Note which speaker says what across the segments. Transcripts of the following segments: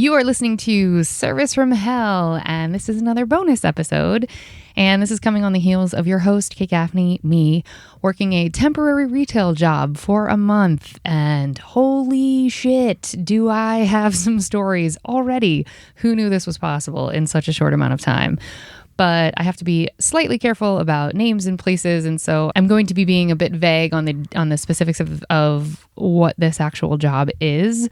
Speaker 1: You are listening to Service from Hell, and this is another bonus episode. And this is coming on the heels of your host, Kate Gaffney, me, working a temporary retail job for a month. And holy shit, do I have some stories already. Who knew this was possible in such a short amount of time? But I have to be slightly careful about names and places, and so I'm going to be being a bit vague on the specifics of what this actual job is.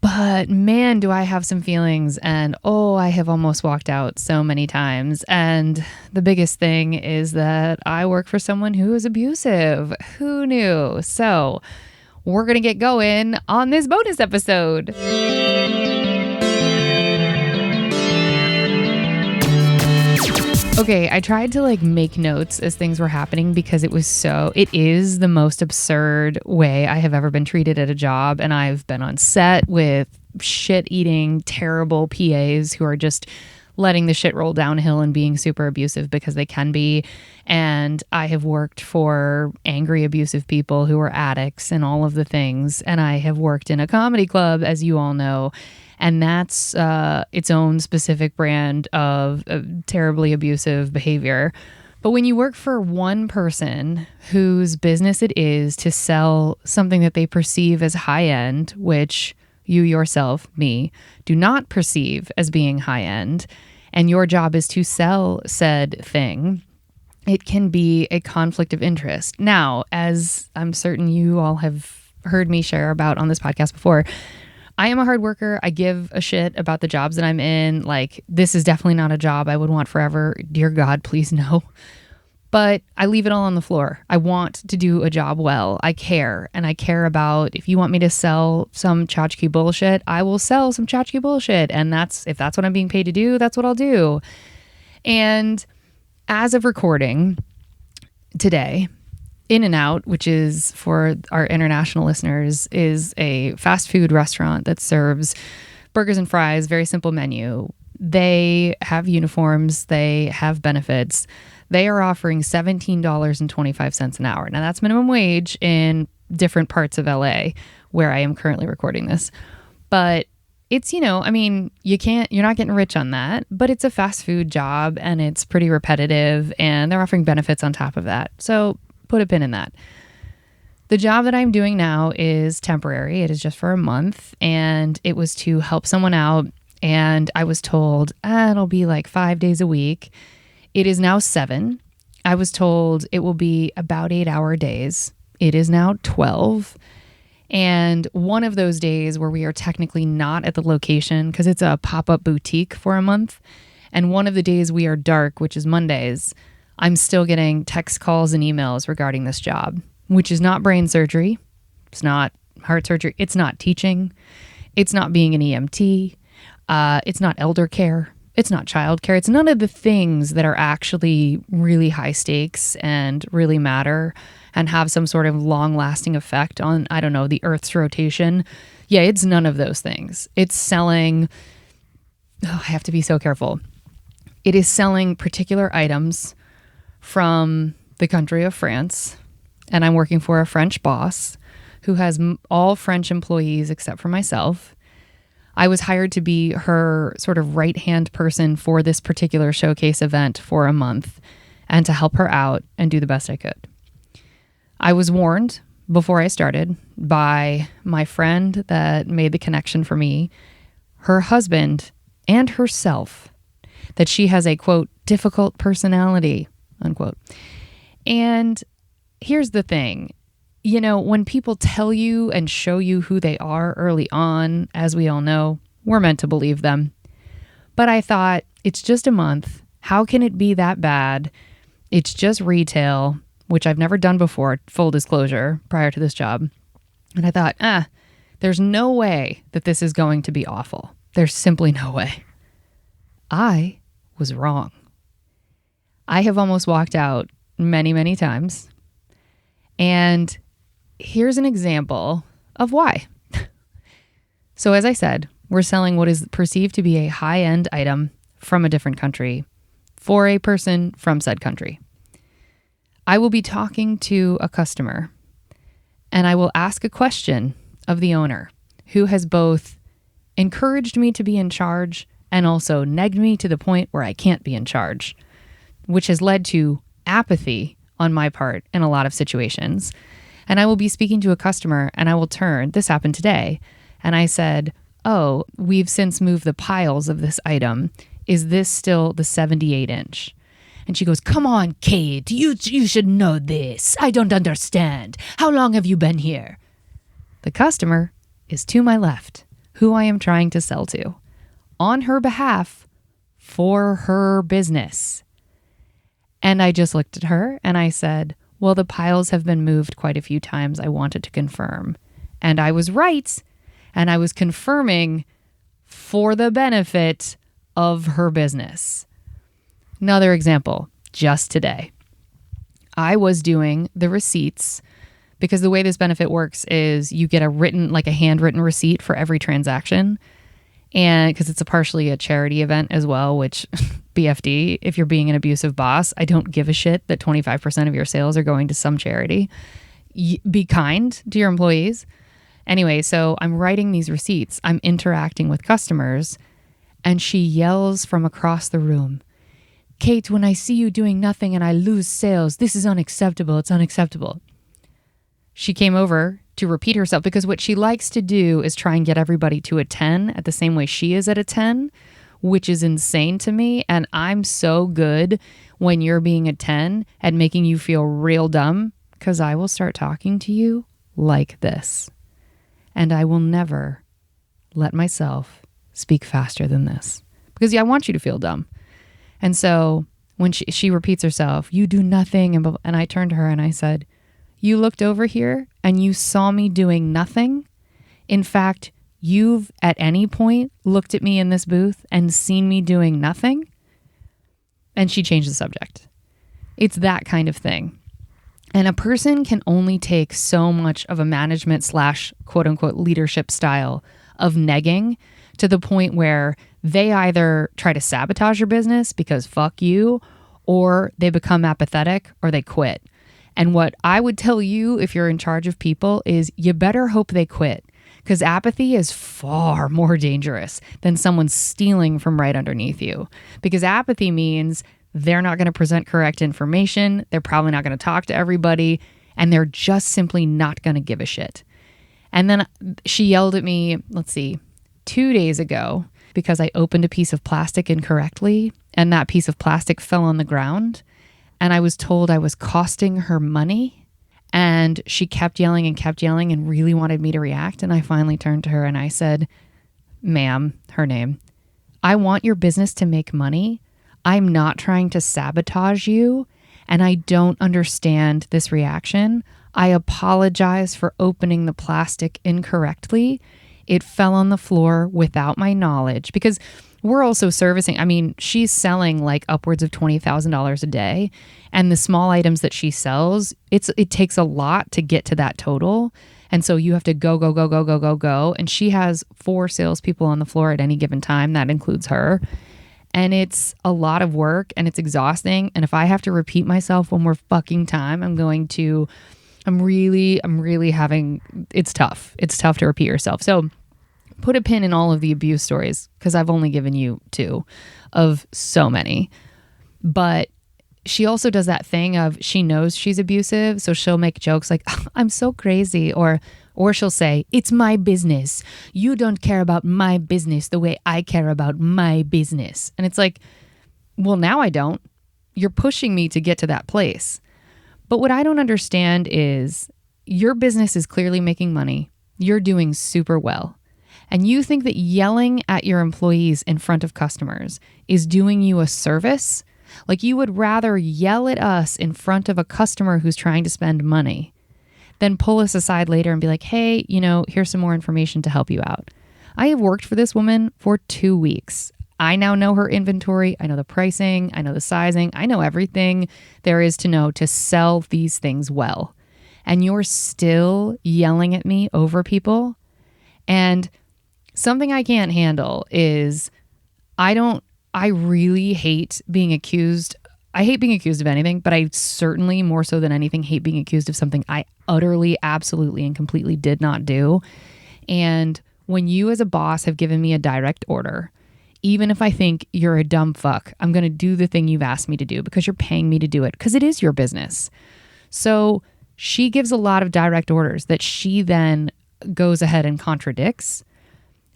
Speaker 1: But man, do I have some feelings, and I have almost walked out so many times. And the biggest thing is that I work for someone who is abusive. Who knew? So we're going to get going on this bonus episode. Okay, I tried to make notes as things were happening because it is the most absurd way I have ever been treated at a job. And I've been on set with shit-eating, terrible PAs who are just letting the shit roll downhill and being super abusive because they can be. And I have worked for angry, abusive people who are addicts and all of the things. And I have worked in a comedy club, as you all know. And that's its own specific brand of terribly abusive behavior. But when you work for one person whose business it is to sell something that they perceive as high-end, which you yourself, me, do not perceive as being high-end, and your job is to sell said thing, it can be a conflict of interest. Now, as I'm certain you all have heard me share about on this podcast before, I am a hard worker. I give a shit about the jobs that I'm in. This is definitely not a job I would want forever. Dear God, please no. But I leave it all on the floor. I want to do a job well. I care. And I care about, if you want me to sell some tchotchke bullshit, I will sell some tchotchke bullshit. And if that's what I'm being paid to do, that's what I'll do. And as of recording today, In-N-Out, which is, for our international listeners, is a fast food restaurant that serves burgers and fries, very simple menu. They have uniforms, they have benefits. They are offering $17.25 an hour. Now that's minimum wage in different parts of LA where I am currently recording this. But it's, you're not getting rich on that, but it's a fast food job and it's pretty repetitive and they're offering benefits on top of that. So put a pin in that. The job that I'm doing now is temporary. It is just for a month, and it was to help someone out. And I was told it'll be 5 days a week. It is now 7. I was told it will be about 8-hour days. It is now 12. And one of those days where we are technically not at the location because it's a pop-up boutique for a month. And one of the days we are dark, which is Mondays, I'm still getting text calls and emails regarding this job, which is not brain surgery. It's not heart surgery. It's not teaching. It's not being an EMT. It's not elder care. It's not child care. It's none of the things that are actually really high stakes and really matter and have some sort of long lasting effect on, the Earth's rotation. Yeah, it's none of those things. It's selling, I have to be so careful. It is selling particular items from the country of France, and I'm working for a French boss who has all French employees except for myself. I was hired to be her sort of right-hand person for this particular showcase event for a month and to help her out and do the best I could. I was warned before I started by my friend that made the connection for me, her husband, and herself, that she has a, quote, difficult personality, unquote. And here's the thing, when people tell you and show you who they are early on, as we all know, we're meant to believe them. But I thought, it's just a month. How can it be that bad? It's just retail, which I've never done before, full disclosure, prior to this job. And I thought, there's no way that this is going to be awful. There's simply no way. I was wrong. I have almost walked out many, many times. And here's an example of why. So as I said, we're selling what is perceived to be a high-end item from a different country for a person from said country. I will be talking to a customer and I will ask a question of the owner who has both encouraged me to be in charge and also negged me to the point where I can't be in charge, which has led to apathy on my part in a lot of situations. And I will be speaking to a customer and I will turn, this happened today, and I said, oh, we've since moved the piles of this item. Is this still the 78 inch? And she goes, come on, Kate, you should know this. I don't understand. How long have you been here? The customer is to my left, who I am trying to sell to, on her behalf, for her business. And I just looked at her and I said, well, the piles have been moved quite a few times. I wanted to confirm. And I was right. And I was confirming for the benefit of her business. Another example, just today. I was doing the receipts because the way this benefit works is you get a written, like a handwritten receipt for every transaction. And because it's partially a charity event as well, which BFD, if you're being an abusive boss, I don't give a shit that 25% of your sales are going to some charity. Be kind to your employees. Anyway, so I'm writing these receipts. I'm interacting with customers. And she yells from across the room, Kate, when I see you doing nothing and I lose sales, this is unacceptable. It's unacceptable. She came over to repeat herself because what she likes to do is try and get everybody to a 10 at the same way she is at a 10, which is insane to me. And I'm so good when you're being a 10 at making you feel real dumb because I will start talking to you like this. And I will never let myself speak faster than this because I want you to feel dumb. And so when she repeats herself, you do nothing. And I turned to her and I said, you looked over here and you saw me doing nothing. In fact, you've at any point looked at me in this booth and seen me doing nothing. And she changed the subject. It's that kind of thing. And a person can only take so much of a management / quote unquote leadership style of negging to the point where they either try to sabotage your business because fuck you, or they become apathetic or they quit. And what I would tell you if you're in charge of people is you better hope they quit, because apathy is far more dangerous than someone stealing from right underneath you. Because apathy means they're not going to present correct information, they're probably not going to talk to everybody, and they're just simply not going to give a shit. And then she yelled at me, 2 days ago, because I opened a piece of plastic incorrectly, and that piece of plastic fell on the ground. And I was told I was costing her money, and she kept yelling and really wanted me to react. And I finally turned to her and I said, ma'am, her name, I want your business to make money. I'm not trying to sabotage you, and I don't understand this reaction. I apologize for opening the plastic incorrectly. It fell on the floor without my knowledge, because we're also servicing, she's selling like upwards of $20,000 a day. And the small items that she sells, it takes a lot to get to that total. And so you have to go. And she has 4 salespeople on the floor at any given time. That includes her. And it's a lot of work and it's exhausting. And if I have to repeat myself one more fucking time, I'm really having, it's tough. It's tough to repeat yourself. So put a pin in all of the abuse stories, because I've only given you 2 of so many. But she also does that thing of, she knows she's abusive, so she'll make jokes like, oh, I'm so crazy, or she'll say, it's my business. You don't care about my business the way I care about my business. And it's like, well, now I don't. You're pushing me to get to that place. But what I don't understand is your business is clearly making money. You're doing super well. And you think that yelling at your employees in front of customers is doing you a service? Like, you would rather yell at us in front of a customer who's trying to spend money than pull us aside later and be like, hey, here's some more information to help you out. I have worked for this woman for 2 weeks. I now know her inventory. I know the pricing. I know the sizing. I know everything there is to know to sell these things well. And you're still yelling at me over people. And something I can't handle is I really hate being accused. I hate being accused of anything, but I certainly, more so than anything, hate being accused of something I utterly, absolutely, and completely did not do. And When you as a boss have given me a direct order, even if I think you're a dumb fuck, I'm going to do the thing you've asked me to do because you're paying me to do it, because it is your business. So she gives a lot of direct orders that she then goes ahead and contradicts.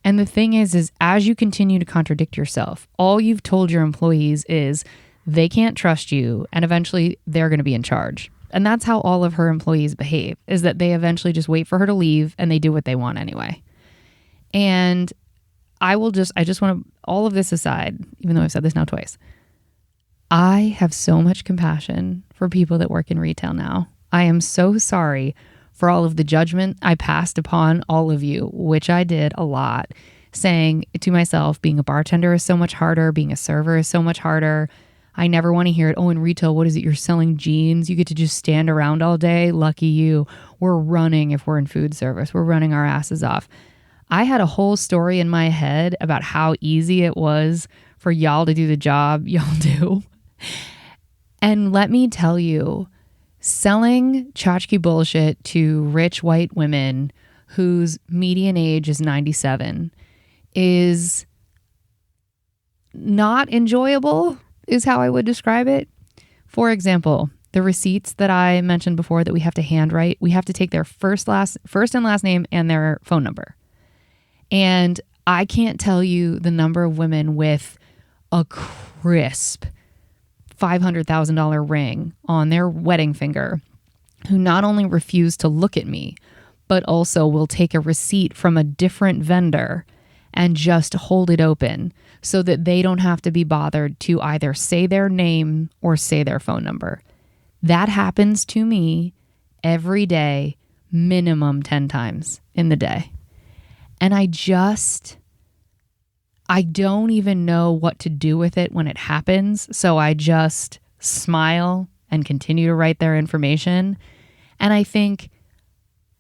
Speaker 1: And the thing is as you continue to contradict yourself, all you've told your employees is they can't trust you, and eventually they're going to be in charge. And that's how all of her employees behave, is that they eventually just wait for her to leave and they do what they want anyway. And I just want to, all of this aside, even though I've said this now twice, I have so much compassion for people that work in retail now. I am so sorry for all of the judgment I passed upon all of you, which I did a lot, saying to myself, being a bartender is so much harder, being a server is so much harder. I never want to hear it. Oh, in retail, what is it? You're selling jeans. You get to just stand around all day. Lucky you. We're running, if we're in food service, we're running our asses off. I had a whole story in my head about how easy it was for y'all to do the job y'all do. And let me tell you, selling tchotchke bullshit to rich white women whose median age is 97 is not enjoyable, is how I would describe it. For example, the receipts that I mentioned before that we have to handwrite, we have to take their first and last name and their phone number. And I can't tell you the number of women with a crisp $500,000 ring on their wedding finger who not only refuse to look at me, but also will take a receipt from a different vendor and just hold it open so that they don't have to be bothered to either say their name or say their phone number. That happens to me every day, minimum 10 times in the day. And I don't even know what to do with it when it happens. So I just smile and continue to write their information. And I think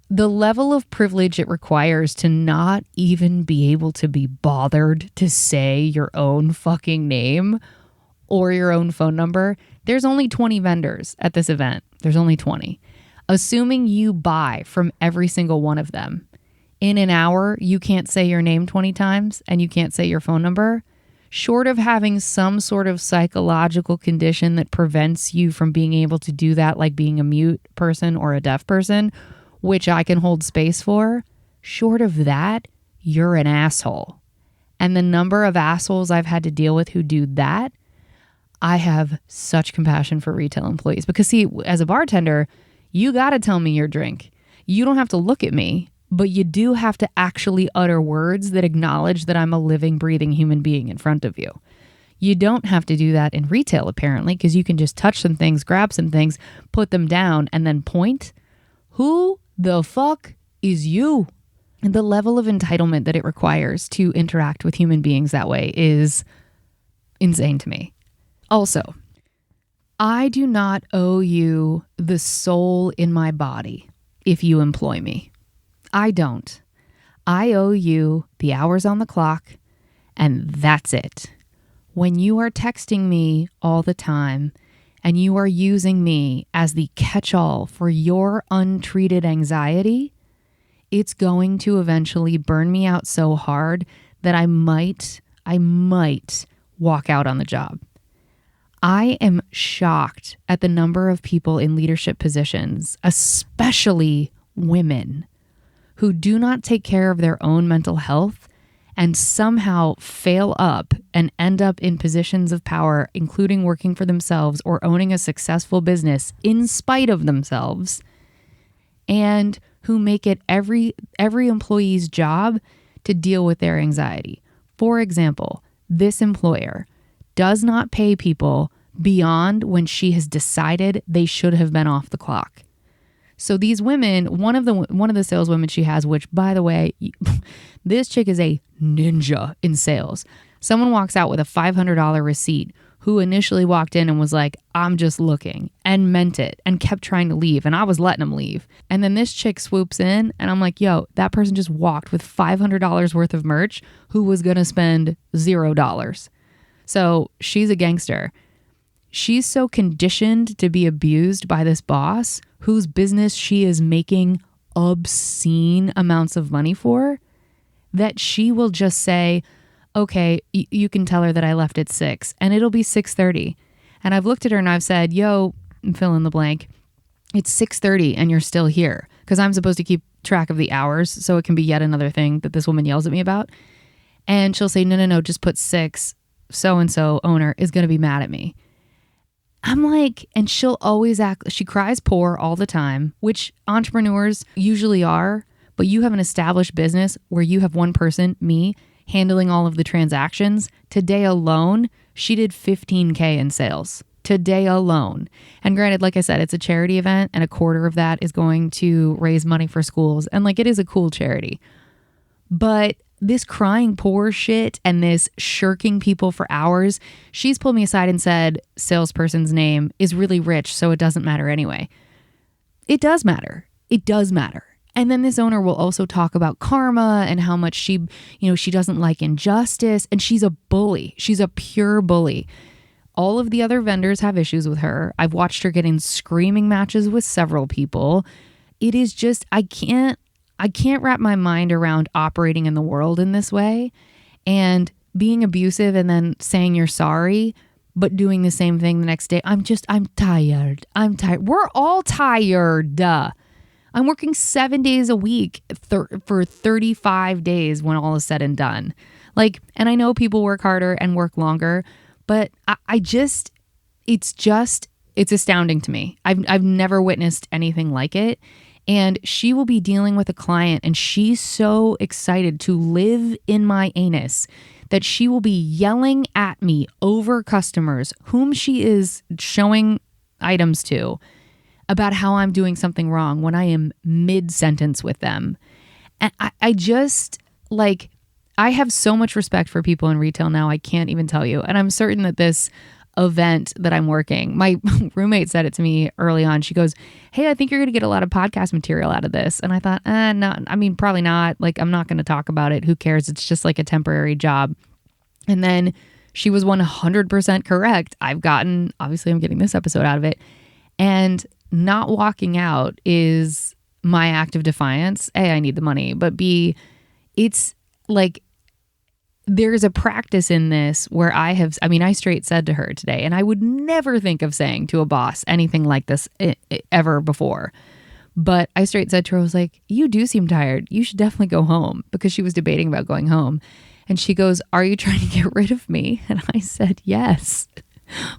Speaker 1: the level of privilege it requires to not even be able to be bothered to say your own fucking name or your own phone number. There's only 20 vendors at this event. There's only 20. Assuming you buy from every single one of them, in an hour, you can't say your name 20 times and you can't say your phone number. Short of having some sort of psychological condition that prevents you from being able to do that, like being a mute person or a deaf person, which I can hold space for, short of that, you're an asshole. And the number of assholes I've had to deal with who do that, I have such compassion for retail employees. Because see, as a bartender, you got to tell me your drink. You don't have to look at me, but you do have to actually utter words that acknowledge that I'm a living, breathing human being in front of you. You don't have to do that in retail, apparently, because you can just touch some things, grab some things, put them down, and then point. Who the fuck is you? And the level of entitlement that it requires to interact with human beings that way is insane to me. Also, I do not owe you the soul in my body if you employ me. I don't. I owe you the hours on the clock, and that's it. When you are texting me all the time and you are using me as the catch-all for your untreated anxiety, it's going to eventually burn me out so hard that I might walk out on the job. I am shocked at the number of people in leadership positions, especially women, who do not take care of their own mental health and somehow fail up and end up in positions of power, including working for themselves or owning a successful business in spite of themselves, and who make it every employee's job to deal with their anxiety. For example, this employer does not pay people beyond when she has decided they should have been off the clock. So these women, one of the saleswomen she has, which by the way, this chick is a ninja in sales. Someone walks out with a $500 receipt who initially walked in and was like, I'm just looking, and meant it and kept trying to leave. And I was letting them leave. And then this chick swoops in and I'm like, yo, that person just walked with $500 worth of merch who was going to spend $0. So she's a gangster. She's so conditioned to be abused by this boss whose business she is making obscene amounts of money for, that she will just say, okay, you can tell her that I left at 6 and it'll be 6:30. And I've looked at her and I've said, yo, fill in the blank. It's 6:30 and you're still here, because I'm supposed to keep track of the hours. So it can be yet another thing that this woman yells at me about. And she'll say, no, just put 6. So-and-so owner is going to be mad at me. I'm like, and she'll always act, she cries poor all the time, which entrepreneurs usually are, but you have an established business where you have one person, me, handling all of the transactions. Today alone, she did $15K in sales. Today alone. And granted, like I said, it's a charity event and a quarter of that is going to raise money for schools. And like, it is a cool charity. But this crying poor shit and this shirking people for hours, she's pulled me aside and said, salesperson's name is really rich, so it doesn't matter anyway. It does matter. It does matter. And then this owner will also talk about karma and how much she doesn't like injustice. And she's a bully. She's a pure bully. All of the other vendors have issues with her. I've watched her get in screaming matches with several people. It is just, I can't wrap my mind around operating in the world in this way and being abusive and then saying you're sorry, but doing the same thing the next day. I'm tired. We're all tired. I'm working 7 days a week for 35 days when all is said and done. And I know people work harder and work longer, but it's astounding to me. I've never witnessed anything like it. And she will be dealing with a client and she's so excited to live in my anus that she will be yelling at me over customers whom she is showing items to about how I'm doing something wrong when I am mid-sentence with them. And I have so much respect for people in retail now, I can't even tell you. And I'm certain that this event that I'm working, my roommate said it to me early on. She goes, hey, I think you're going to get a lot of podcast material out of this. And I thought, no, I mean, probably not. I'm not going to talk about it. Who cares? It's just like a temporary job. And then she was 100% correct. Obviously I'm getting this episode out of it. And not walking out is my act of defiance. A, I need the money, but B, it's like, there's a practice in this where I straight said to her today, and I would never think of saying to a boss anything like this ever before. But I straight said to her, I was like, you do seem tired. You should definitely go home, because she was debating about going home. And she goes, are you trying to get rid of me? And I said, yes,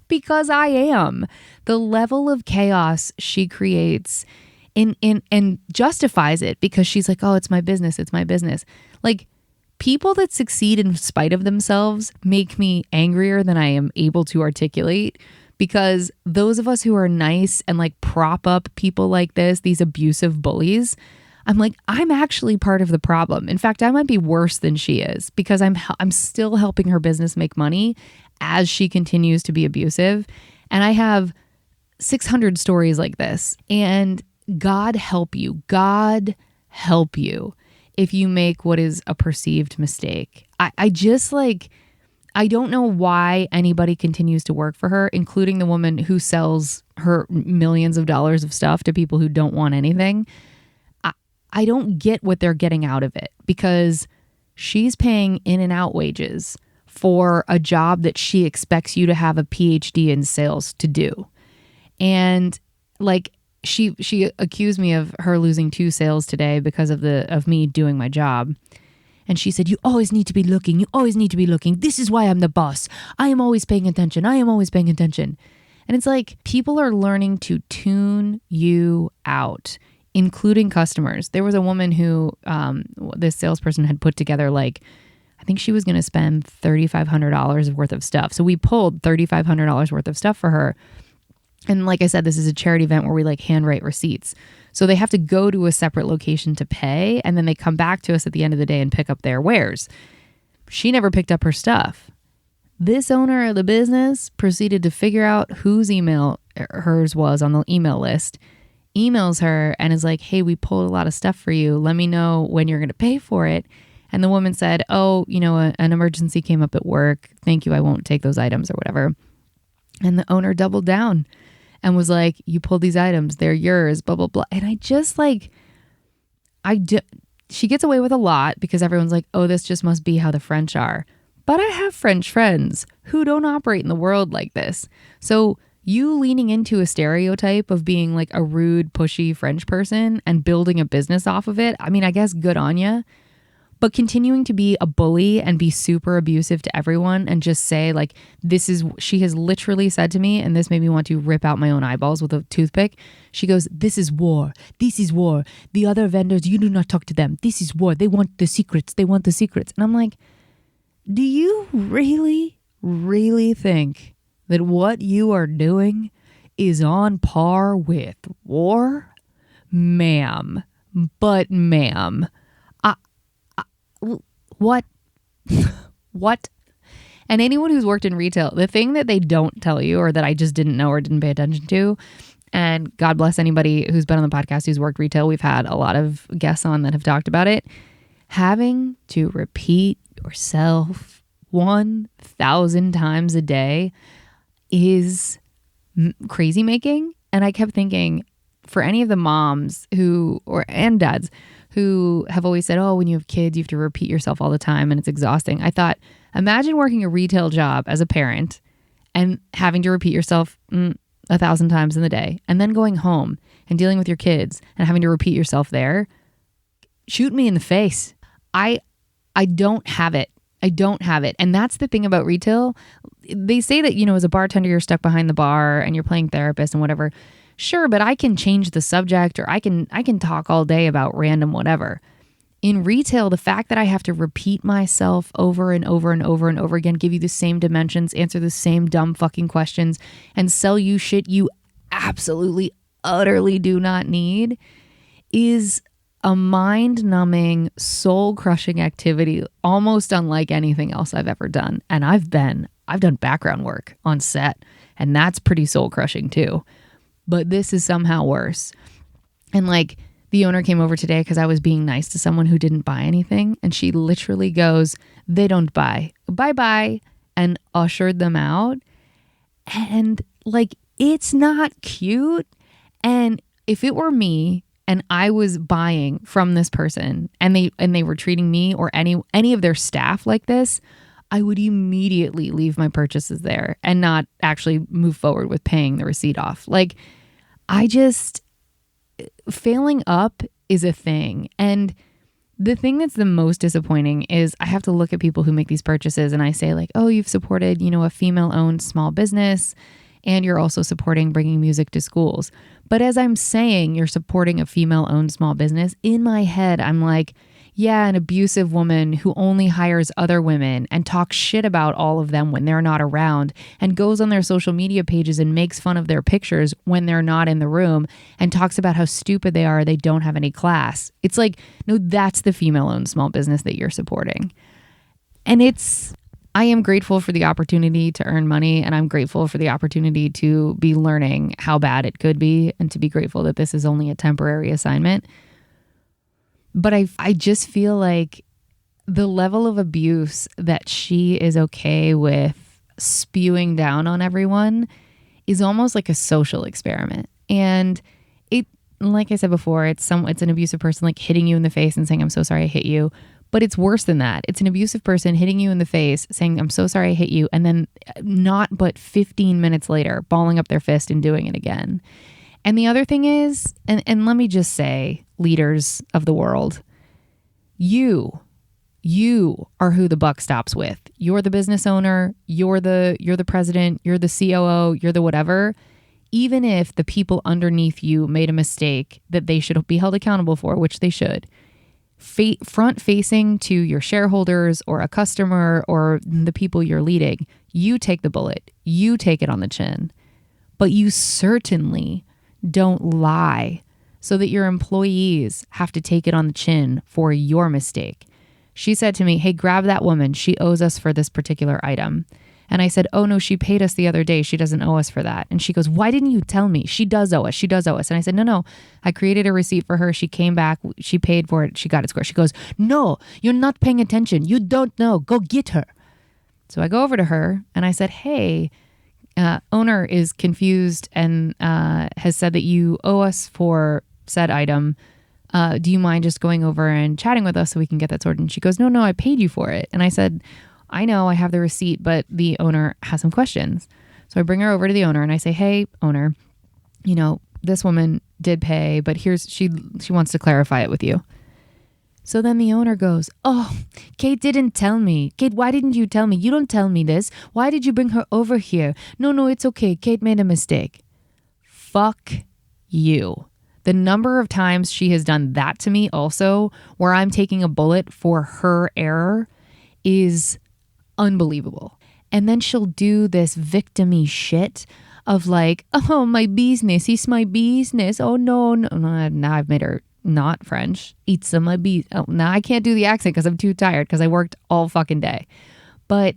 Speaker 1: because I am. The level of chaos she creates and justifies it because she's like, oh, it's my business. It's my business. People that succeed in spite of themselves make me angrier than I am able to articulate, because those of us who are nice and prop up people like this, these abusive bullies, I'm actually part of the problem. In fact, I might be worse than she is, because I'm still helping her business make money as she continues to be abusive. And I have 600 stories like this. And God help you if you make what is a perceived mistake. I don't know why anybody continues to work for her, including the woman who sells her millions of dollars of stuff to people who don't want anything. I don't get what they're getting out of it, because she's paying in and out wages for a job that she expects you to have a PhD in sales to do. And she accused me of her losing 2 sales today because of me doing my job. And she said, you always need to be looking. You always need to be looking. This is why I'm the boss. I am always paying attention. I am always paying attention. And it's people are learning to tune you out, including customers. There was a woman who this salesperson had put together, I think she was going to spend $3,500 worth of stuff. So we pulled $3,500 worth of stuff for her. And like I said, this is a charity event where we handwrite receipts. So they have to go to a separate location to pay, and then they come back to us at the end of the day and pick up their wares. She never picked up her stuff. This owner of the business proceeded to figure out whose email hers was on the email list, emails her and is like, hey, we pulled a lot of stuff for you. Let me know when you're going to pay for it. And the woman said, oh, an emergency came up at work. Thank you. I won't take those items or whatever. And the owner doubled down and was like, you pulled these items, they're yours, blah, blah, blah. And she gets away with a lot because everyone's like, oh, this just must be how the French are. But I have French friends who don't operate in the world like this. So you leaning into a stereotype of being like a rude, pushy French person and building a business off of it, I mean, I guess good on you. But continuing to be a bully and be super abusive to everyone and just say like, she has literally said to me, and this made me want to rip out my own eyeballs with a toothpick. She goes, this is war. This is war. The other vendors, you do not talk to them. This is war. They want the secrets. They want the secrets. And I'm like, do you really, really think that what you are doing is on par with war? Ma'am. But ma'am. What? What? And anyone who's worked in retail, the thing that they don't tell you or that I just didn't know or didn't pay attention to, and God bless anybody who's been on the podcast who's worked retail. We've had a lot of guests on that have talked about it. Having to repeat yourself 1,000 times a day is crazy making. And I kept thinking, for any of the moms and dads who have always said, oh, when you have kids, you have to repeat yourself all the time and it's exhausting. I thought, imagine working a retail job as a parent and having to repeat yourself 1,000 times in the day and then going home and dealing with your kids and having to repeat yourself there. Shoot me in the face. I don't have it. I don't have it. And that's the thing about retail. They say that, as a bartender, you're stuck behind the bar and you're playing therapist and whatever. Sure, but I can change the subject or I can talk all day about random whatever. In retail, the fact that I have to repeat myself over and over and over and over again, give you the same dimensions, answer the same dumb fucking questions, and sell you shit you absolutely, utterly do not need is a mind-numbing, soul-crushing activity, almost unlike anything else I've ever done. And I've done background work on set, and that's pretty soul-crushing too. But this is somehow worse. And like the owner came over today because I was being nice to someone who didn't buy anything. And she literally goes, they don't buy. Bye-bye. And ushered them out. And like, it's not cute. And if it were me and I was buying from this person and they were treating me or any of their staff like this, I would immediately leave my purchases there and not actually move forward with paying the receipt off. Like, failing up is a thing. And the thing that's the most disappointing is I have to look at people who make these purchases and I say like, oh, you've supported, a female-owned small business and you're also supporting bringing music to schools. But as I'm saying you're supporting a female-owned small business, in my head, I'm like, yeah, an abusive woman who only hires other women and talks shit about all of them when they're not around and goes on their social media pages and makes fun of their pictures when they're not in the room and talks about how stupid they are, they don't have any class. It's like, no, that's the female-owned small business that you're supporting. And I am grateful for the opportunity to earn money, and I'm grateful for the opportunity to be learning how bad it could be and to be grateful that this is only a temporary assignment. But I just feel like the level of abuse that she is okay with spewing down on everyone is almost like a social experiment. And it, like I said before, it's an abusive person like hitting you in the face and saying, I'm so sorry I hit you. But it's worse than that. It's an abusive person hitting you in the face saying, I'm so sorry I hit you. And then not but 15 minutes later, balling up their fist and doing it again. And the other thing is, and let me just say, leaders of the world, you are who the buck stops with. You're the business owner, you're the president, you're the COO, you're the whatever. Even if the people underneath you made a mistake that they should be held accountable for, which they should, front facing to your shareholders or a customer or the people you're leading, you take the bullet, you take it on the chin. But you certainly don't lie so that your employees have to take it on the chin for your mistake. She said to me, hey, grab that woman. She owes us for this particular item. And I said, oh no, she paid us the other day. She doesn't owe us for that. And she goes, why didn't you tell me? She does owe us. She does owe us. And I said, no, I created a receipt for her. She came back. She paid for it. She got it square. She goes, no, you're not paying attention. You don't know. Go get her. So I go over to her and I said, hey, owner is confused and has said that you owe us for said item. Do you mind just going over and chatting with us so we can get that sorted? And she goes, no, I paid you for it. And I said, I know, I have the receipt, but the owner has some questions. So I bring her over to the owner and I say, hey, owner, this woman did pay, but she wants to clarify it with you. So then the owner goes, oh, Kate didn't tell me. Kate, why didn't you tell me? You don't tell me this. Why did you bring her over here? No, it's okay. Kate made a mistake. Fuck you. The number of times she has done that to me also, where I'm taking a bullet for her error, is unbelievable. And then she'll do this victim-y shit of like, oh, my business, it's my business. Oh, no. Now I've made her not French. Eat some my bees. Oh, now I can't do the accent because I'm too tired because I worked all fucking day. But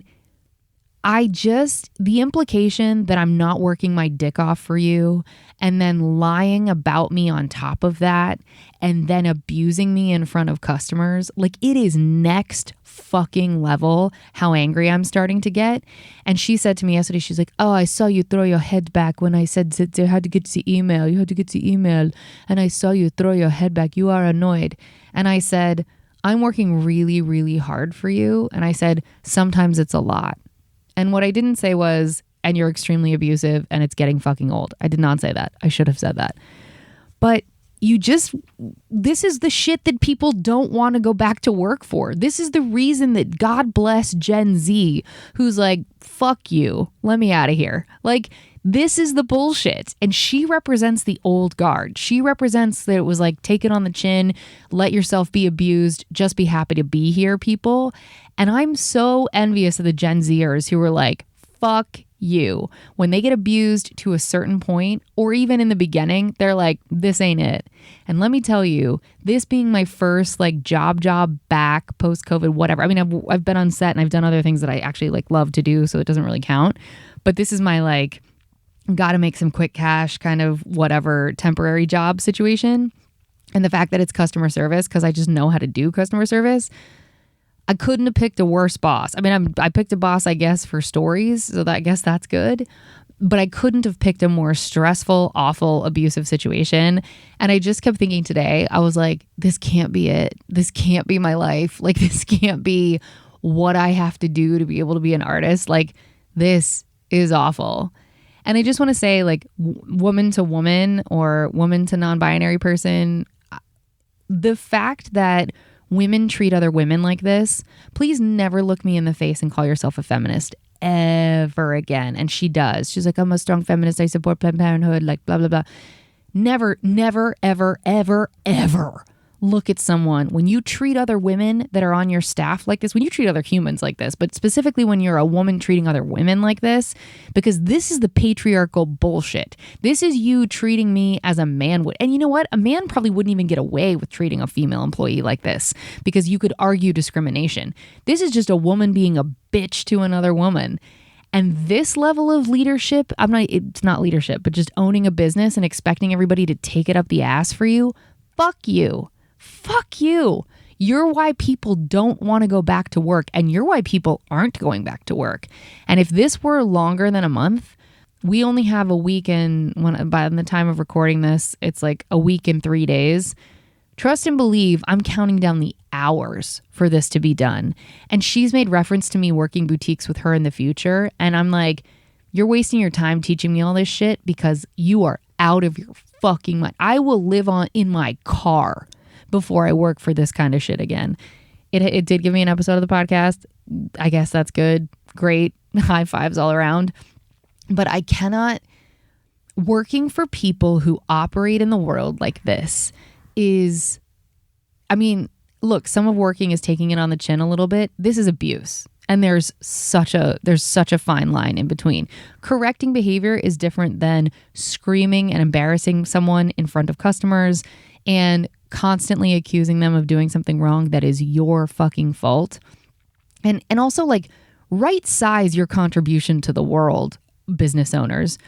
Speaker 1: the implication that I'm not working my dick off for you and then lying about me on top of that and then abusing me in front of customers, like it is next fucking level how angry I'm starting to get. And she said to me yesterday, she's like, oh, I saw you throw your head back when I said that you had to get the email. You had to get the email. And I saw you throw your head back. You are annoyed. And I said, I'm working really, really hard for you. And I said, sometimes it's a lot. And what I didn't say was, and you're extremely abusive and it's getting fucking old. I did not say that. I should have said that. But this is the shit that people don't want to go back to work for. This is the reason that God bless Gen Z, who's like, fuck you, let me out of here. Like, this is the bullshit. And she represents the old guard. She represents that it was like, take it on the chin, let yourself be abused, just be happy to be here, people. And I'm so envious of the Gen Zers who were like, fuck you. When they get abused to a certain point, or even in the beginning, they're like, this ain't it. And let me tell you, this being my first like job back post-COVID, whatever. I mean, I've been on set and I've done other things that I actually like love to do, so it doesn't really count. But this is my like, gotta make some quick cash kind of whatever temporary job situation. And the fact that it's customer service, because I just know how to do customer service, I couldn't have picked a worse boss. I mean, I picked a boss, I guess, for stories, so I guess that's good. But I couldn't have picked a more stressful, awful, abusive situation. And I just kept thinking today, I was like, this can't be it. This can't be my life. Like, this can't be what I have to do to be able to be an artist. Like, this is awful. And I just want to say, like, woman to woman or woman to non-binary person, the fact that women treat other women like this, please never look me in the face and call yourself a feminist ever again. And she does. She's like, I'm a strong feminist. I support Planned Parenthood, like blah, blah, blah. Never, ever, ever, ever look at someone when you treat other women that are on your staff like this, when you treat other humans like this, but specifically when you're a woman treating other women like this, because this is the patriarchal bullshit. This is you treating me as a man would. And you know what? A man probably wouldn't even get away with treating a female employee like this because you could argue discrimination. This is just a woman being a bitch to another woman. And this level of leadership, it's not leadership, but just owning a business and expecting everybody to take it up the ass for you. Fuck you. Fuck you. You're why people don't want to go back to work, and you're why people aren't going back to work. And if this were longer than a month, we only have a week by the time of recording this, it's like a week and 3 days. Trust and believe I'm counting down the hours for this to be done. And she's made reference to me working boutiques with her in the future. And I'm like, you're wasting your time teaching me all this shit because you are out of your fucking mind. I will live in my car before I work for this kind of shit again. It did give me an episode of the podcast. I guess that's good. Great. High fives all around. But I cannot, working for people who operate in the world like this is, I mean, look, some of working is taking it on the chin a little bit. This is abuse. And there's such a fine line in between. Correcting behavior is different than screaming and embarrassing someone in front of customers and constantly accusing them of doing something wrong that is your fucking fault. And also, like, right size your contribution to the world, business owners.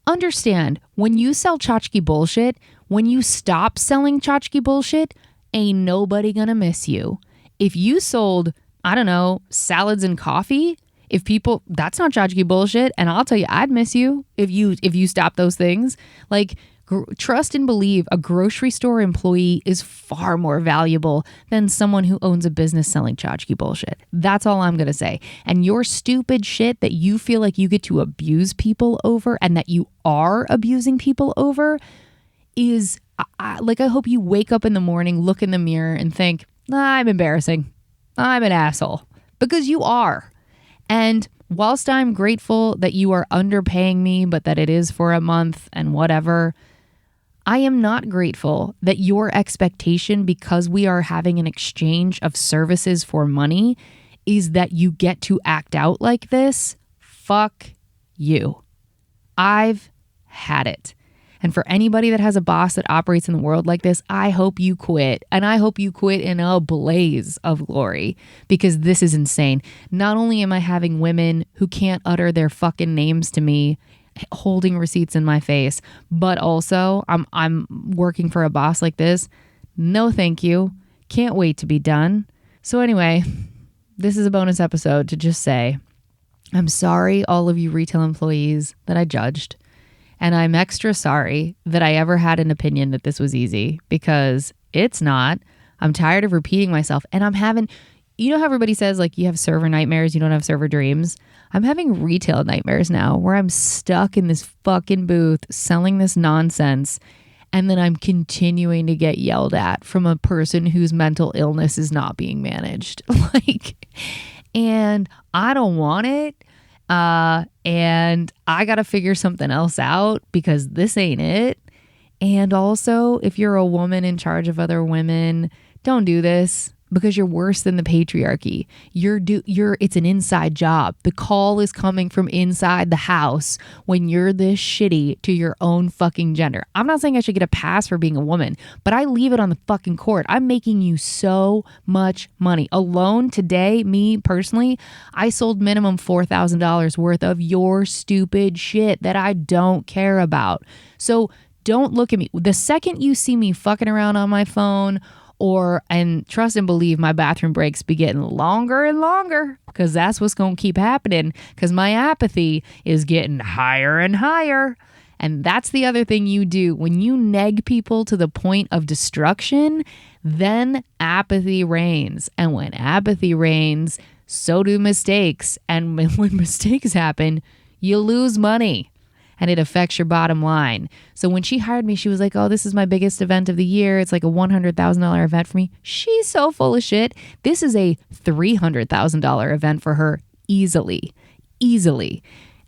Speaker 1: Understand, when you sell tchotchke bullshit, when you stop selling tchotchke bullshit, ain't nobody gonna miss you. If you sold, I don't know, salads and coffee, that's not tchotchke bullshit. And I'll tell you, I'd miss you if you stop those things. Like, Trust and believe a grocery store employee is far more valuable than someone who owns a business selling tchotchke bullshit. That's all I'm going to say. And your stupid shit that you feel like you get to abuse people over and that you are abusing people over is I hope you wake up in the morning, look in the mirror and think, I'm embarrassing. I'm an asshole. Because you are. And whilst I'm grateful that you are underpaying me, but that it is for a month and whatever, I am not grateful that your expectation, because we are having an exchange of services for money, is that you get to act out like this. Fuck you. I've had it. And for anybody that has a boss that operates in the world like this, I hope you quit. And I hope you quit in a blaze of glory, because this is insane. Not only am I having women who can't utter their fucking names to me holding receipts in my face, but also I'm working for a boss like this. No, thank you. Can't wait to be done. So anyway, this is a bonus episode to just say, I'm sorry, all of you retail employees that I judged. And I'm extra sorry that I ever had an opinion that this was easy, because it's not. I'm tired of repeating myself. And I'm having, you know how everybody says like you have server nightmares, you don't have server dreams? I'm having retail nightmares now where I'm stuck in this fucking booth selling this nonsense. And then I'm continuing to get yelled at from a person whose mental illness is not being managed. And I don't want it. And I got to figure something else out, because this ain't it. And also, if you're a woman in charge of other women, don't do this, because you're worse than the patriarchy. It's an inside job. The call is coming from inside the house when you're this shitty to your own fucking gender. I'm not saying I should get a pass for being a woman, but I leave it on the fucking court. I'm making you so much money. Alone today, me personally, I sold minimum $4,000 worth of your stupid shit that I don't care about. So don't look at me. The second you see me fucking around on my phone, and trust and believe my bathroom breaks be getting longer and longer, because that's what's going to keep happening, because my apathy is getting higher and higher. And that's the other thing you do. When you neg people to the point of destruction, then apathy reigns. And when apathy reigns, so do mistakes. And when mistakes happen, you lose money. And it affects your bottom line. So when she hired me, she was like, oh, this is my biggest event of the year. It's like a $100,000 event for me. She's so full of shit. This is a $300,000 event for her easily.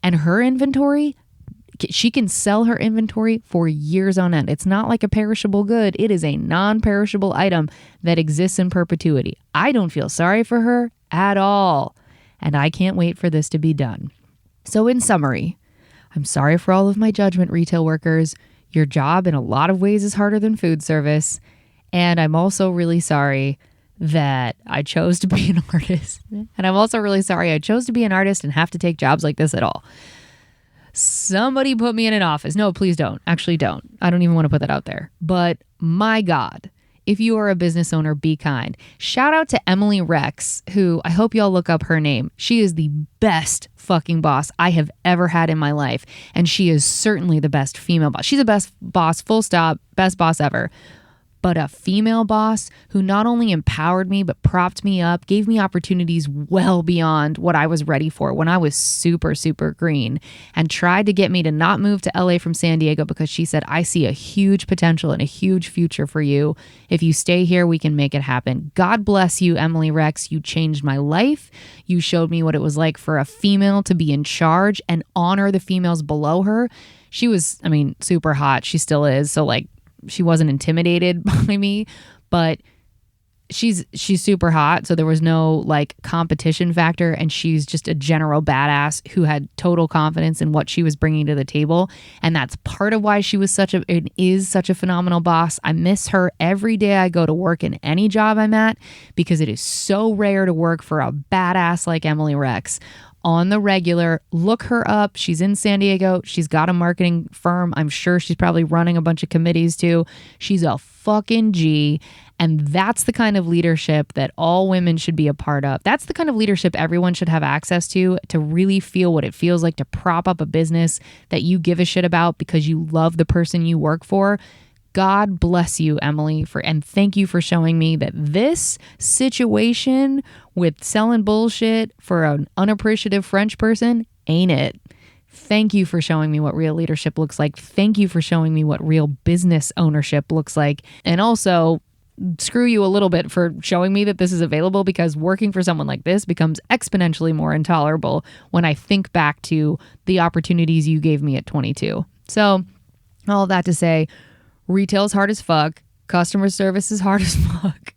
Speaker 1: And her inventory, she can sell her inventory for years on end. It's not like a perishable good. It is a non-perishable item that exists in perpetuity. I don't feel sorry for her at all. And I can't wait for this to be done. So in summary, I'm sorry for all of my judgment, retail workers. Your job in a lot of ways is harder than food service. And I'm also really sorry that I chose to be an artist. And I'm also really sorry I chose to be an artist and have to take jobs like this at all. Somebody put me in an office. No, please don't. Actually, don't. I don't even want to put that out there. But my God, if you are a business owner, be kind. Shout out to Emily Rex, who I hope y'all look up her name. She is the best fucking boss I have ever had in my life. And she is certainly the best female boss. She's the best boss, full stop, best boss ever. But a female boss who not only empowered me, but propped me up, gave me opportunities well beyond what I was ready for when I was super, super green, and tried to get me to not move to LA from San Diego, because she said, I see a huge potential and a huge future for you. If you stay here, we can make it happen. God bless you, Emily Rex. You changed my life. You showed me what it was like for a female to be in charge and honor the females below her. She was, super hot. She still is. So she wasn't intimidated by me, but she's super hot. So there was no competition factor. And she's just a general badass who had total confidence in what she was bringing to the table. And that's part of why she was is such a phenomenal boss. I miss her every day I go to work in any job I'm at, because it is so rare to work for a badass like Emily Rex. on the regular. Look her up. She's in San Diego. She's got a marketing firm. I'm sure she's probably running a bunch of committees too. She's a fucking G. And that's the kind of leadership that all women should be a part of. That's the kind of leadership everyone should have access to really feel what it feels like to prop up a business that you give a shit about because you love the person you work for. God bless you, Emily, and thank you for showing me that this situation with selling bullshit for an unappreciative French person ain't it. Thank you for showing me what real leadership looks like. Thank you for showing me what real business ownership looks like. And also, screw you a little bit for showing me that this is available, because working for someone like this becomes exponentially more intolerable when I think back to the opportunities you gave me at 22. So all that to say, retail's hard as fuck. Customer service is hard as fuck.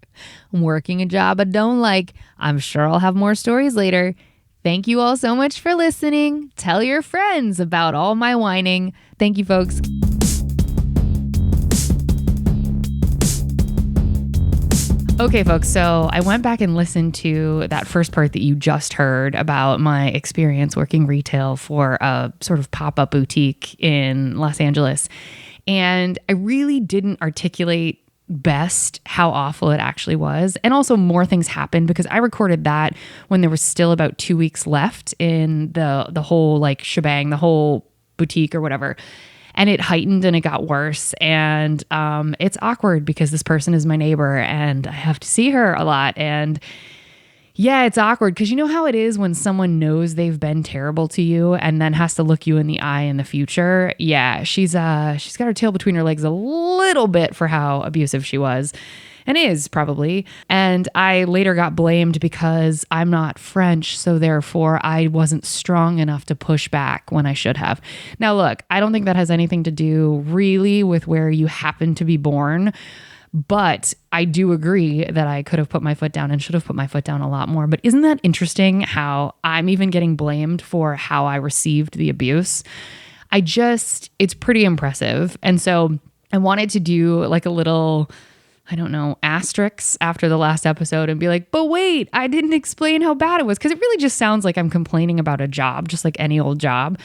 Speaker 1: I'm working a job I don't like. I'm sure I'll have more stories later. Thank you all so much for listening. Tell your friends about all my whining. Thank you, folks. Okay, folks, so I went back and listened to that first part that you just heard about my experience working retail for a sort of pop-up boutique in Los Angeles. And I really didn't articulate best how awful it actually was. And also more things happened because I recorded that when there was still about 2 weeks left in the whole like shebang, the whole boutique or whatever. And it heightened and it got worse. And it's awkward because this person is my neighbor and I have to see her a lot. And yeah, it's awkward because you know how it is when someone knows they've been terrible to you and then has to look you in the eye in the future. Yeah, she's got her tail between her legs a little bit for how abusive she was. And is probably. And I later got blamed because I'm not French, so therefore I wasn't strong enough to push back when I should have. Now look, I don't think that has anything to do really with where you happen to be born, but I do agree that I could have put my foot down and should have put my foot down a lot more. But isn't that interesting how I'm even getting blamed for how I received the abuse? It's pretty impressive. And so I wanted to do like a little, I don't know, asterisks after the last episode and be like, but wait, I didn't explain how bad it was. Because it really just sounds like I'm complaining about a job, just like any old job.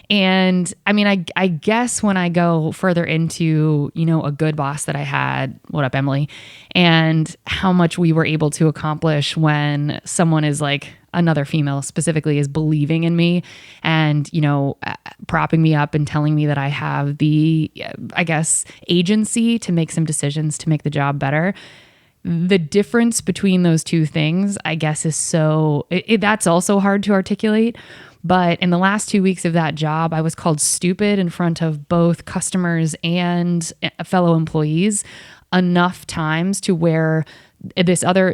Speaker 1: And I mean, I guess when I go further into, you know, a good boss that I had, what up, Emily, and how much we were able to accomplish when someone is like, another female specifically is believing in me and, you know, propping me up and telling me that I have the, I guess, agency to make some decisions to make the job better. The difference between those two things, I guess, is that's also hard to articulate. But in the last 2 weeks of that job, I was called stupid in front of both customers and fellow employees enough times to where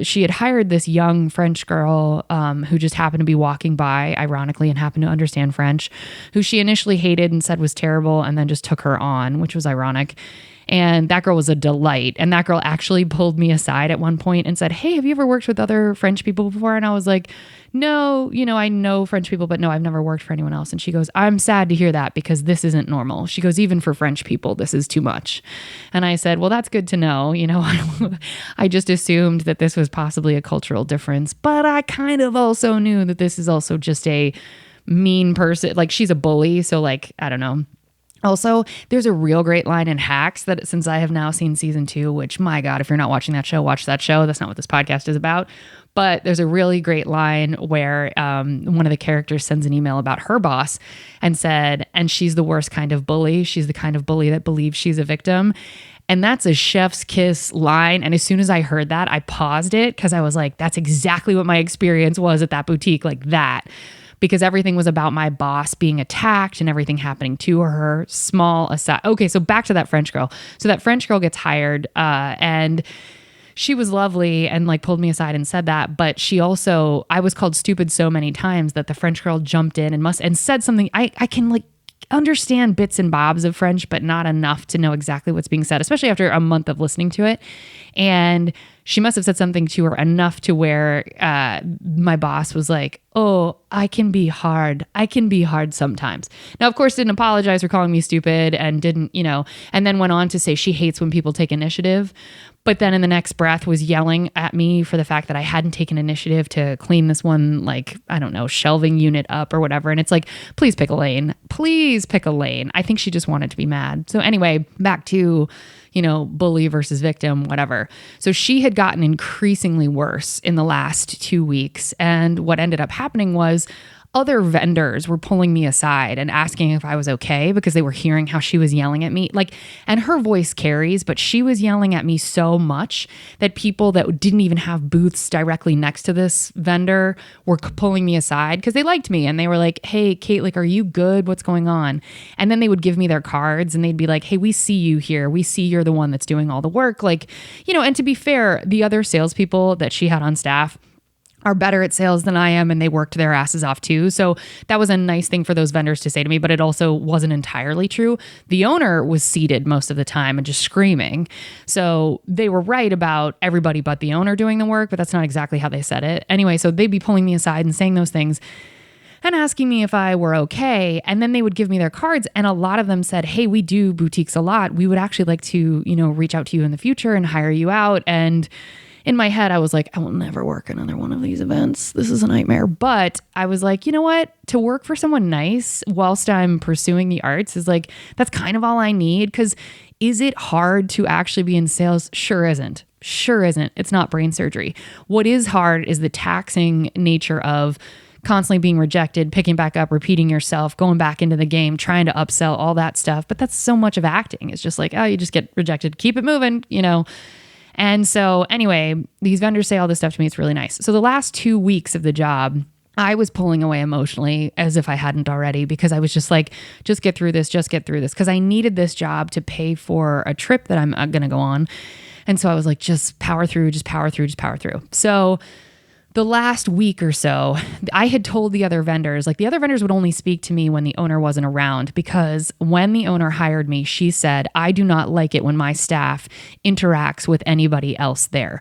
Speaker 1: she had hired this young French girl who just happened to be walking by, ironically, and happened to understand French, who she initially hated and said was terrible, and then just took her on, which was ironic. And that girl was a delight. And that girl actually pulled me aside at one point and said, hey, have you ever worked with other French people before? And I was like, no, you know, I know French people, but no, I've never worked for anyone else. And she goes, I'm sad to hear that because this isn't normal. She goes, even for French people, this is too much. And I said, well, that's good to know. You know, I just assumed that this was possibly a cultural difference, but I kind of also knew that this is also just a mean person. Like she's a bully. So like, I don't know. Also, there's a real great line in Hacks that since I have now seen season 2, which my God, if you're not watching that show, watch that show. That's not what this podcast is about. But there's a really great line where one of the characters sends an email about her boss and said, and she's the worst kind of bully. She's the kind of bully that believes she's a victim. And that's a chef's kiss line. And as soon as I heard that, I paused it because I was like, that's exactly what my experience was at that boutique, like that. Because everything was about my boss being attacked and everything happening to her. Small aside. Okay, so back to that French girl. So that French girl gets hired and she was lovely and like pulled me aside and said that. But I was called stupid so many times that the French girl jumped in and said something. I can like understand bits and bobs of French, but not enough to know exactly what's being said, especially after a month of listening to it. And she must have said something to her enough to where my boss was like, oh, I can be hard. I can be hard sometimes. Now, of course, didn't apologize for calling me stupid and didn't, you know, and then went on to say she hates when people take initiative. but then in the next breath was yelling at me for the fact that I hadn't taken initiative to clean this one, like, I don't know, shelving unit up or whatever. And it's like, please pick a lane. Please pick a lane. I think she just wanted to be mad. So anyway, back to, bully versus victim, whatever. So she had gotten increasingly worse in the last 2 weeks. And what ended up happening was other vendors were pulling me aside and asking if I was okay because they were hearing how she was yelling at me. And her voice carries, but she was yelling at me so much that people that didn't even have booths directly next to this vendor were pulling me aside because they liked me. And they were like, hey, Kate, are you good? What's going on? And then they would give me their cards and they'd be like, hey, we see you here. We see you're the one that's doing all the work. And to be fair, the other salespeople that she had on staff are better at sales than I am, and they worked their asses off too. So that was a nice thing for those vendors to say to me, but it also wasn't entirely true. The owner was seated most of the time and just screaming. So they were right about everybody but the owner doing the work, but that's not exactly how they said it. Anyway, so they'd be pulling me aside and saying those things and asking me if I were okay. And then they would give me their cards. And a lot of them said, hey, we do boutiques a lot. We would actually like to, reach out to you in the future and hire you out. And in my head, I was like, I will never work another one of these events. This is a nightmare. But I was like, you know what? To work for someone nice whilst I'm pursuing the arts is that's kind of all I need. Because is it hard to actually be in sales? Sure isn't. Sure isn't. It's not brain surgery. What is hard is the taxing nature of constantly being rejected, picking back up, repeating yourself, going back into the game, trying to upsell, all that stuff. But that's so much of acting. It's just you just get rejected. Keep it moving, And so anyway, these vendors say all this stuff to me. It's really nice. So the last 2 weeks of the job, I was pulling away emotionally as if I hadn't already, because I was just like, just get through this. Because I needed this job to pay for a trip that I'm going to go on. And so I was like, just power through. So the last week or so, I had told the other vendors, the other vendors would only speak to me when the owner wasn't around, because when the owner hired me, she said, I do not like it when my staff interacts with anybody else there.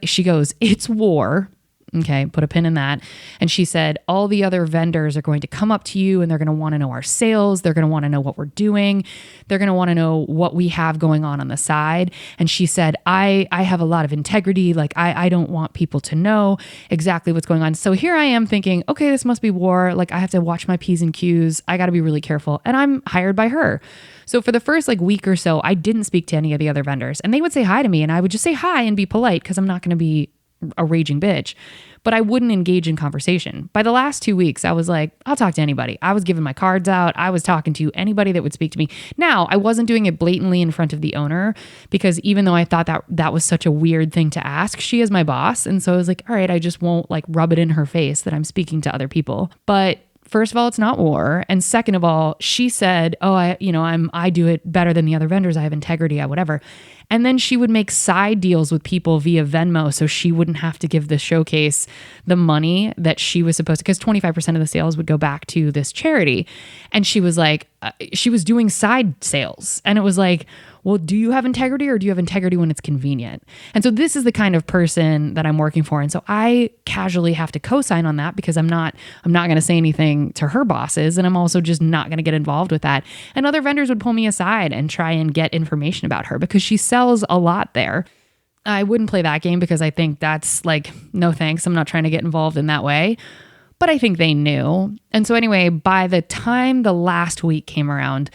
Speaker 1: She goes, it's war. Okay, put a pin in that. And she said, all the other vendors are going to come up to you and they're going to want to know our sales. They're going to want to know what we're doing. They're going to want to know what we have going on the side. And she said, I have a lot of integrity. I don't want people to know exactly what's going on. So here I am thinking, okay, this must be war. I have to watch my P's and Q's. I got to be really careful. And I'm hired by her. So for the first week or so, I didn't speak to any of the other vendors, and they would say hi to me and I would just say hi and be polite because I'm not going to be a raging bitch, but I wouldn't engage in conversation. By the last 2 weeks, I was like, I'll talk to anybody. I was giving my cards out. I was talking to anybody that would speak to me. Now, I wasn't doing it blatantly in front of the owner, because even though I thought that was such a weird thing to ask, she is my boss. And so I was like, all right, I just won't rub it in her face that I'm speaking to other people. But first of all, it's not war. And second of all, she said, oh, I do it better than the other vendors. I have integrity, whatever. And then she would make side deals with people via Venmo so she wouldn't have to give the showcase the money that she was supposed to, because 25% of the sales would go back to this charity. And she was she was doing side sales. And it was well, do you have integrity, or do you have integrity when it's convenient? And so this is the kind of person that I'm working for. And so I casually have to co-sign on that, because I'm not going to say anything to her bosses. And I'm also just not going to get involved with that. And other vendors would pull me aside and try and get information about her because she sells a lot there. I wouldn't play that game because I think that's no thanks. I'm not trying to get involved in that way. But I think they knew. And so anyway, by the time the last week came around,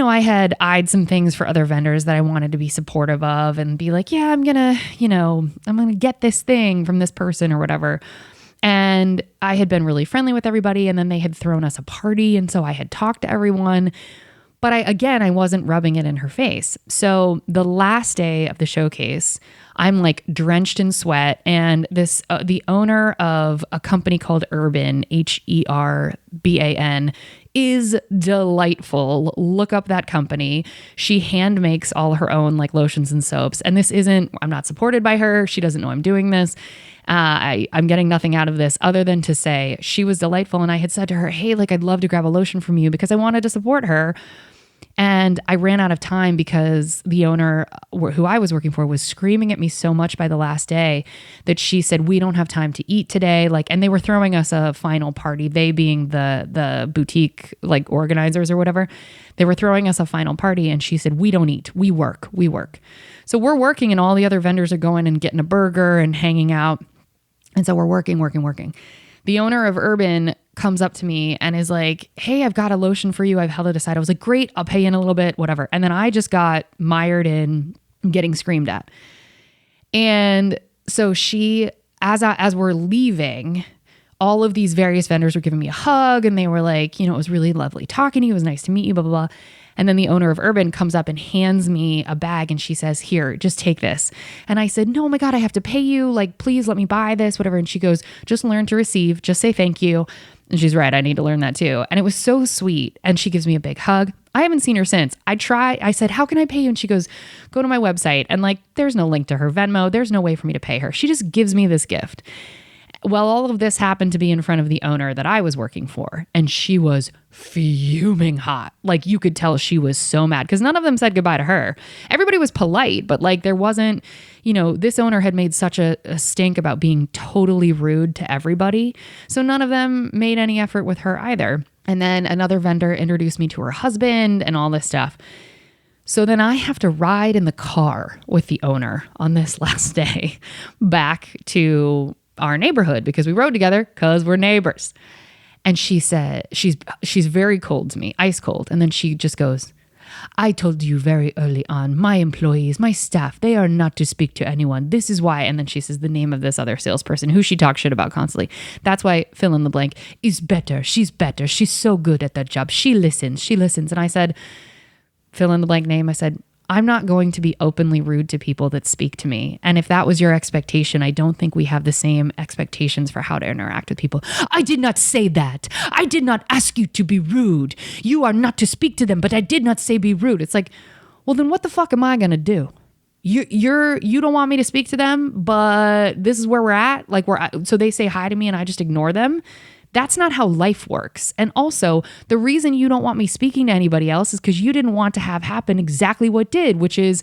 Speaker 1: I had eyed some things for other vendors that I wanted to be supportive of and be like, yeah, I'm going to get this thing from this person or whatever. And I had been really friendly with everybody, and then they had thrown us a party. And so I had talked to everyone, but I wasn't rubbing it in her face. So the last day of the showcase, I'm drenched in sweat, and the owner of a company called Urban, Herban, is delightful. Look up that company. She hand makes all her own lotions and soaps. And I'm not supported by her. She doesn't know I'm doing this. I'm getting nothing out of this other than to say she was delightful. And I had said to her, hey, I'd love to grab a lotion from you, because I wanted to support her. And I ran out of time because the owner who I was working for was screaming at me so much by the last day that she said, we don't have time to eat today. Like, and they were throwing us a final party, they being the boutique like organizers or whatever. They were throwing us a final party and she said, we don't eat, we work. So we're working and all the other vendors are going and getting a burger and hanging out. And so we're working. The owner of Urban comes up to me and is like, hey, I've got a lotion for you. I've held it aside. I was like, great, I'll pay you in a little bit, whatever. And then I just got mired in getting screamed at. And so she, as we're leaving, all of these various vendors were giving me a hug and they were like, it was really lovely talking to you. It was nice to meet you, blah, blah, blah. And then the owner of Urban comes up and hands me a bag and she says, here, just take this. And I said, no, oh my God, I have to pay you. Like, please let me buy this, whatever. And she goes, just learn to receive, just say thank you. And she's right. I need to learn that too. And it was so sweet. And she gives me a big hug. I haven't seen her since. I said, how can I pay you? And she goes, go to my website. And like, there's no link to her Venmo. There's no way for me to pay her. She just gives me this gift. Well, all of this happened to be in front of the owner that I was working for. And she was fuming hot. Like you could tell she was so mad because none of them said goodbye to her. Everybody was polite, but like there wasn't, this owner had made such a stink about being totally rude to everybody. So none of them made any effort with her either. And then another vendor introduced me to her husband and all this stuff. So then I have to ride in the car with the owner on this last day back to our neighborhood because we rode together because we're neighbors. And she said, she's very cold to me, ice cold. And then she just goes, I told you very early on, my employees, my staff, they are not to speak to anyone. This is why. And then she says the name of this other salesperson who she talks shit about constantly. That's why fill in the blank is better. She's better. She's so good at that job. She listens. And I said, fill in the blank name. I said, I'm not going to be openly rude to people that speak to me. And if that was your expectation, I don't think we have the same expectations for how to interact with people. I did not say that. I did not ask you to be rude. You are not to speak to them, but I did not say be rude. It's like, well, then what the fuck am I going to do? You don't want me to speak to them, but this is where we're at. Like so they say hi to me and I just ignore them. That's not how life works. And also, the reason you don't want me speaking to anybody else is because you didn't want to have happen exactly what did, which is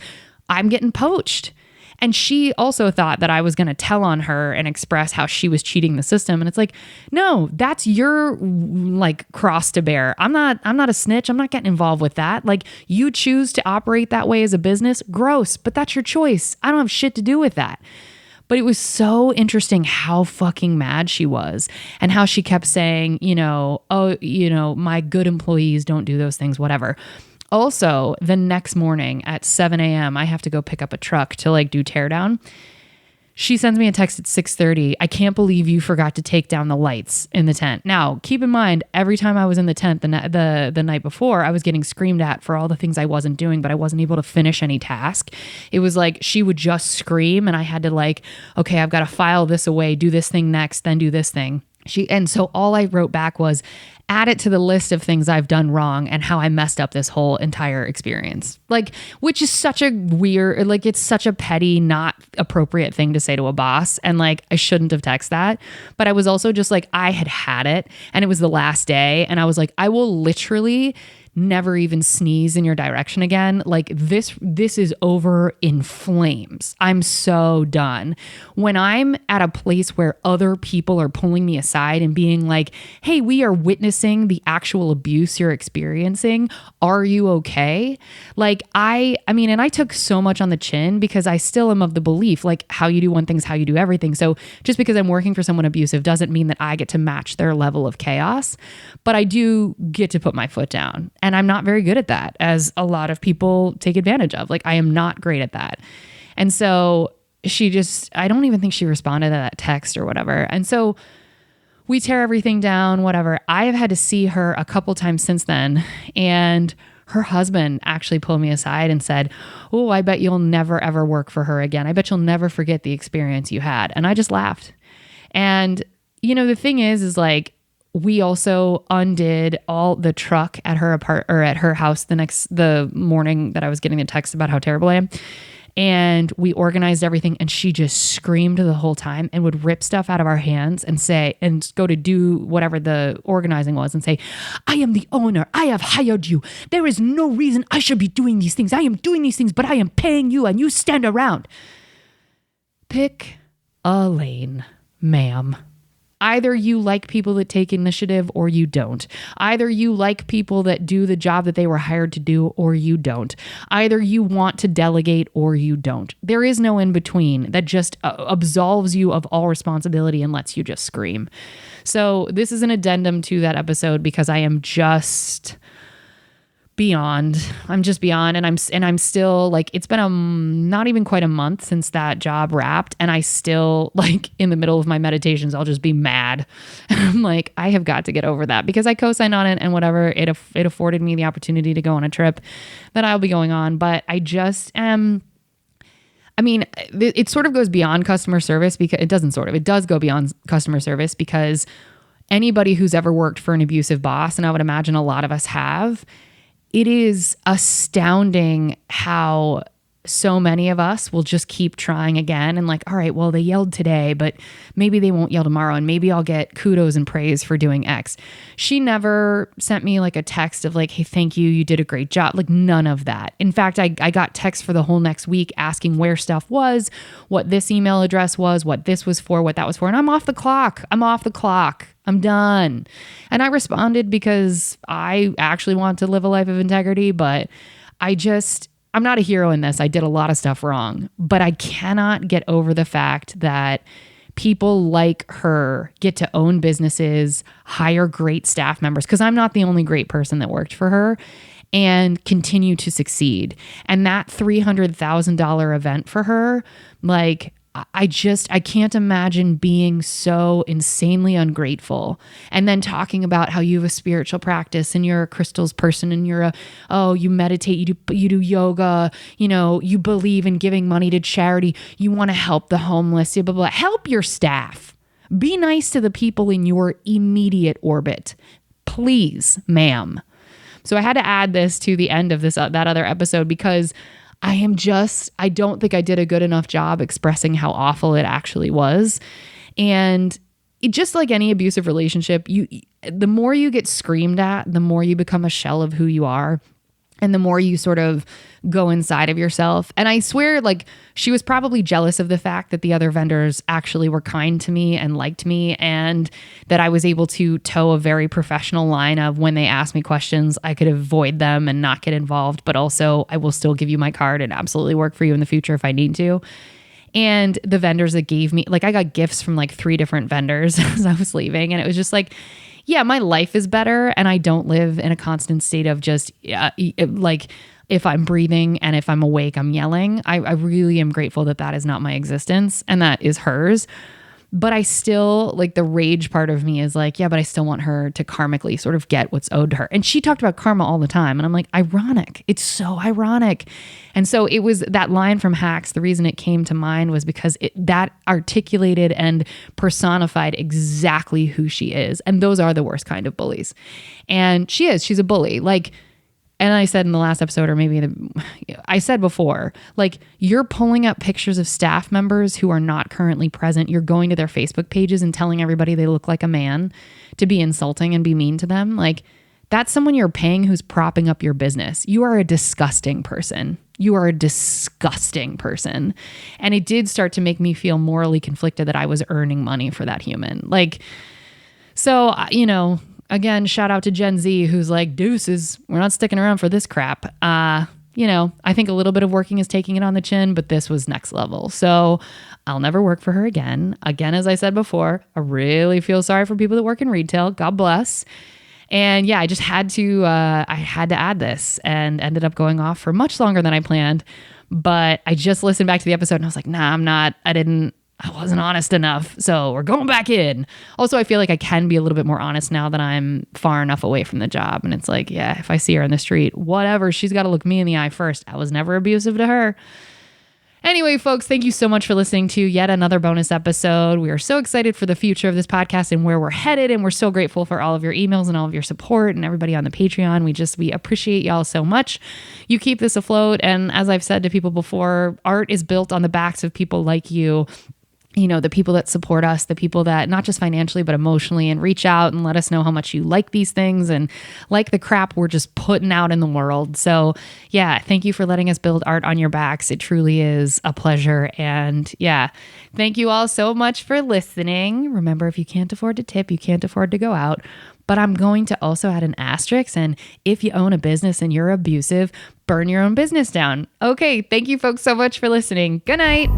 Speaker 1: I'm getting poached. And she also thought that I was going to tell on her and express how she was cheating the system. And it's like, no, that's your like cross to bear. I'm not a snitch. I'm not getting involved with that. Like you choose to operate that way as a business. Gross, but that's your choice. I don't have shit to do with that. But it was so interesting how fucking mad she was and how she kept saying, my good employees don't do those things, whatever. Also, the next morning at 7 a.m., I have to go pick up a truck to like do teardown. She sends me a text at 6:30. I can't believe you forgot to take down the lights in the tent. Now, keep in mind, every time I was in the tent the night before, I was getting screamed at for all the things I wasn't doing, but I wasn't able to finish any task. It was like she would just scream and I had to like, okay, I've got to file this away, do this thing next, then do this thing. And so all I wrote back was, add it to the list of things I've done wrong and how I messed up this whole entire experience. Like, which is such a weird, like it's such a petty, not appropriate thing to say to a boss. And like, I shouldn't have texted that. But I was also just like, I had it and it was the last day. And I was like, I will literally never even sneeze in your direction again. Like this is over in flames. I'm so done. When I'm at a place where other people are pulling me aside and being like, hey, we are witnessing the actual abuse you're experiencing. Are you okay? Like I mean, and I took so much on the chin because I still am of the belief, like how you do one thing's how you do everything. So just because I'm working for someone abusive doesn't mean that I get to match their level of chaos, but I do get to put my foot down. And I'm not very good at that, as a lot of people take advantage of. Like I am not great at that. And so I don't even think she responded to that text or whatever. And so we tear everything down, whatever. I have had to see her a couple times since then. And her husband actually pulled me aside and said, oh, I bet you'll never, ever work for her again. I bet you'll never forget the experience you had. And I just laughed. And, the thing is like, we also undid all the truck at her at her house the morning that I was getting a text about how terrible I am. And we organized everything, and she just screamed the whole time and would rip stuff out of our hands and say, and go to do whatever the organizing was and say, I am the owner. I have hired you. There is no reason I should be doing these things. I am doing these things, but I am paying you and you stand around. Pick a lane, ma'am. Either you like people that take initiative or you don't. Either you like people that do the job that they were hired to do or you don't. Either you want to delegate or you don't. There is no in between that just absolves you of all responsibility and lets you just scream. So this is an addendum to that episode because I am just beyond. I'm just beyond, and I'm still like, it's been not even quite a month since that job wrapped, and I still, like, in the middle of my meditations, I'll just be mad. And I'm like, I have got to get over that because I co-signed on it and whatever, it afforded me the opportunity to go on a trip that I'll be going on, but I just am. I mean, it sort of goes beyond customer service because it does go beyond customer service because anybody who's ever worked for an abusive boss, and I would imagine a lot of us have, it is astounding how so many of us will just keep trying again and like, all right, well, they yelled today, but maybe they won't yell tomorrow and maybe I'll get kudos and praise for doing X. She never sent me like a text of like, hey, thank you, you did a great job. Like none of that. In fact, I got texts for the whole next week asking where stuff was, what this email address was, what this was for, what that was for. And I'm off the clock. I'm done. And I responded because I actually want to live a life of integrity, but I'm not a hero in this. I did a lot of stuff wrong, but I cannot get over the fact that people like her get to own businesses, hire great staff members, because I'm not the only great person that worked for her, and continue to succeed. And that $300,000 event for her, like, I can't imagine being so insanely ungrateful and then talking about how you have a spiritual practice and you're a crystals person and you meditate, you do yoga, you believe in giving money to charity. You want to help the homeless, blah, blah, blah. Help your staff. Be nice to the people in your immediate orbit. Please, ma'am. So I had to add this to the end of that other episode because I don't think I did a good enough job expressing how awful it actually was. And just like any abusive relationship, the more you get screamed at, the more you become a shell of who you are. And the more you sort of go inside of yourself. And I swear, like, she was probably jealous of the fact that the other vendors actually were kind to me and liked me, and that I was able to toe a very professional line of when they asked me questions, I could avoid them and not get involved, but also I will still give you my card and absolutely work for you in the future if I need to. And the vendors that gave me, like, I got gifts from like 3 different vendors as I was leaving, and it was just like, yeah, my life is better and I don't live in a constant state of just like if I'm breathing and if I'm awake, I'm yelling. I really am grateful that is not my existence and that is hers. But I still, like, the rage part of me is like, yeah, but I still want her to karmically sort of get what's owed to her. And she talked about karma all the time. And I'm like, ironic. It's so ironic. And so it was that line from Hacks. The reason it came to mind was because that articulated and personified exactly who she is. And those are the worst kind of bullies. And she's a bully. Like, and I said in the last episode, or maybe I said before, like, you're pulling up pictures of staff members who are not currently present. You're going to their Facebook pages and telling everybody they look like a man to be insulting and be mean to them. Like, that's someone you're paying who's propping up your business. You are a disgusting person. You are a disgusting person. And it did start to make me feel morally conflicted that I was earning money for that human. Like, so, again, shout out to Gen Z who's like, deuces, we're not sticking around for this crap. I think a little bit of working is taking it on the chin, but this was next level. So I'll never work for her again. Again, as I said before, I really feel sorry for people that work in retail. God bless. And yeah, I just had to add this and ended up going off for much longer than I planned. But I just listened back to the episode and I was like, nah, I wasn't honest enough. So we're going back in. Also, I feel like I can be a little bit more honest now that I'm far enough away from the job. And it's like, yeah, if I see her in the street, whatever, she's got to look me in the eye first. I was never abusive to her. Anyway, folks, thank you so much for listening to yet another bonus episode. We are so excited for the future of this podcast and where we're headed. And we're so grateful for all of your emails and all of your support and everybody on the Patreon. We appreciate y'all so much. You keep this afloat. And as I've said to people before, art is built on the backs of people like you. You know, the people that support us, the people that not just financially, but emotionally, and reach out and let us know how much you like these things and like the crap we're just putting out in the world. So yeah, thank you for letting us build art on your backs. It truly is a pleasure. And yeah, thank you all so much for listening. Remember, if you can't afford to tip, you can't afford to go out. But I'm going to also add an asterisk. And if you own a business and you're abusive, burn your own business down. Okay, thank you folks so much for listening. Good night.